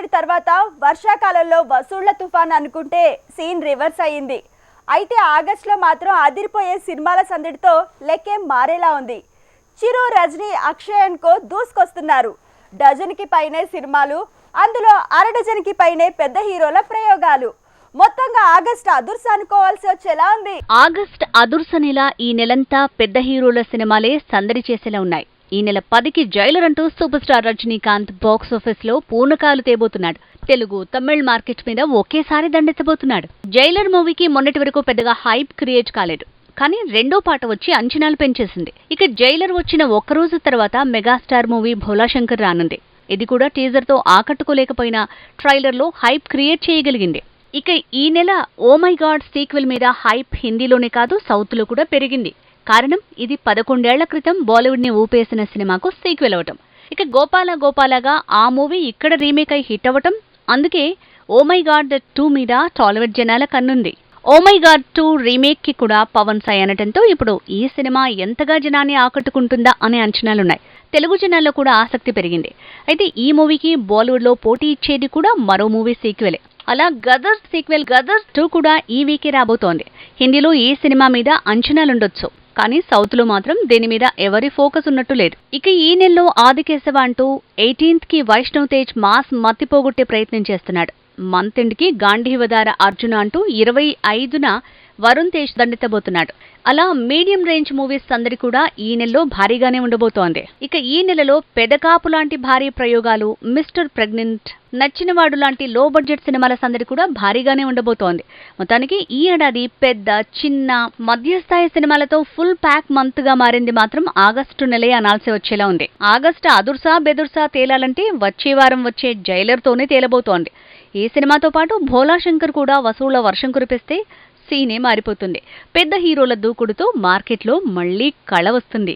సందడి తర్వాత వర్షాకాలంలో వసూళ్ల తుఫాన్ అనుకుంటే సీన్ రివర్స్ అయ్యింది. అయితే ఆగస్టులో మాత్రం అదిరిపోయే సినిమాల సందడితో లెక్కేం మారేలా ఉంది. చిరు, రజనీ, అక్షయ్ కో దూసుకొస్తున్నారు. డజన్కి పైనే సినిమాలు, అందులో అర డజన్కి పైనే పెద్ద హీరోల ప్రయోగాలు. మొత్తంగా ఆగస్ట్ అదుర్స్ అనుకోవాల్సి వచ్చేలా ఉంది. ఆగస్ట్ అదుర్సనేలా ఈ నెలంతా పెద్ద హీరోల సినిమాలే సందడి చేసేలా ఉన్నాయి. ఈ నెల 10కి జైలర్ అంటూ సూపర్ స్టార్ రజనీకాంత్ బాక్సాఫీస్ లో పూర్ణకాలు తేబోతున్నాడు. తెలుగు, తమిళ్ మార్కెట్ మీద ఒకేసారి దండెత్తబోతున్నాడు. జైలర్ మూవీకి మొన్నటి వరకు పెద్దగా హైప్ క్రియేట్ కాలేదు, కానీ రెండో పాట వచ్చి అంచనాలు పెంచేసింది. ఇక జైలర్ వచ్చిన ఒక్కరోజు తర్వాత మెగాస్టార్ మూవీ భోలాశంకర్ రానుంది. ఇది కూడా టీజర్ తో ఆకట్టుకోలేకపోయినా ట్రైలర్ లో హైప్ క్రియేట్ చేయగలిగింది. ఇక ఈ నెల ఓ మై గాడ్ సీక్వెల్ మీద హైప్ హిందీలోనే కాదు సౌత్ లో కూడా పెరిగింది. కారణం ఇది 11 ఏళ్ల క్రితం బాలీవుడ్ ని ఊపేసిన సినిమాకు సీక్వెల్ అవటం. ఇక గోపాలగా ఆ మూవీ ఇక్కడ రీమేక్ అయి హిట్ అవ్వటం. అందుకే ఓ మై గాడ్ 2 మీద టాలీవుడ్ జనాల కన్నుంది. ఓ మై గాడ్ 2 రీమేక్ కి కూడా పవన్ సాయ్ అనటంతో ఇప్పుడు ఈ సినిమా ఎంతగా జనాన్ని ఆకట్టుకుంటుందా అనే అంచనాలున్నాయి. తెలుగు జనాల్లో కూడా ఆసక్తి పెరిగింది. అయితే ఈ మూవీకి బాలీవుడ్ లో పోటీ ఇచ్చేది కూడా మరో మూవీ సీక్వెలే. అలా గదర్స్ సీక్వెల్ గదర్స్ 2 కూడా ఈ వీకే రాబోతోంది. హిందీలో ఈ సినిమా మీద అంచనాలుండొచ్చు, కానీ సౌత్ లో మాత్రం దీని మీద ఎవరి ఫోకస్ ఉన్నట్టు లేదు. ఇక ఈ నెలలో ఆదికేశవ అంటూ 18th కి వైష్ణవ్ తేజ్ మాస్ మత్తిపోగొట్టే ప్రయత్నం చేస్తున్నాడు. మంత్ ఎండ్ కి గాంధీవదార అర్జున అంటూ 25న వరుణ్ తేజ్ దండెత్తబోతున్నాడు. అలా మీడియం రేంజ్ మూవీస్ సందడి కూడా ఈ నెలలో భారీగానే ఉండబోతోంది. ఇక ఈ నెలలో పెదకాపు లాంటి భారీ ప్రయోగాలు, మిస్టర్ ప్రెగ్నెంట్, నచ్చినవాడు లాంటి లో బడ్జెట్ సినిమాల సందడి కూడా భారీగానే ఉండబోతోంది. మొత్తానికి ఈ ఏడాది పెద్ద, చిన్న, మధ్యస్థాయి సినిమాలతో ఫుల్ ప్యాక్ మంత్ గా మారింది మాత్రం ఆగస్టు నెలే అనాల్సి వచ్చేలా ఉంది. ఆగస్టు అదుర్సా బెదుర్సా తేలాలంటే వచ్చే వారం వచ్చే జైలర్ తోనే తేలబోతోంది. ఈ సినిమాతో పాటు భోలాశంకర్ కూడా వసూళ్ల వర్షం కురిపిస్తే సీనే మారిపోతుంది. పెద్ద హీరోల దూకుడుతో మార్కెట్లో మళ్లీ కళ వస్తుంది.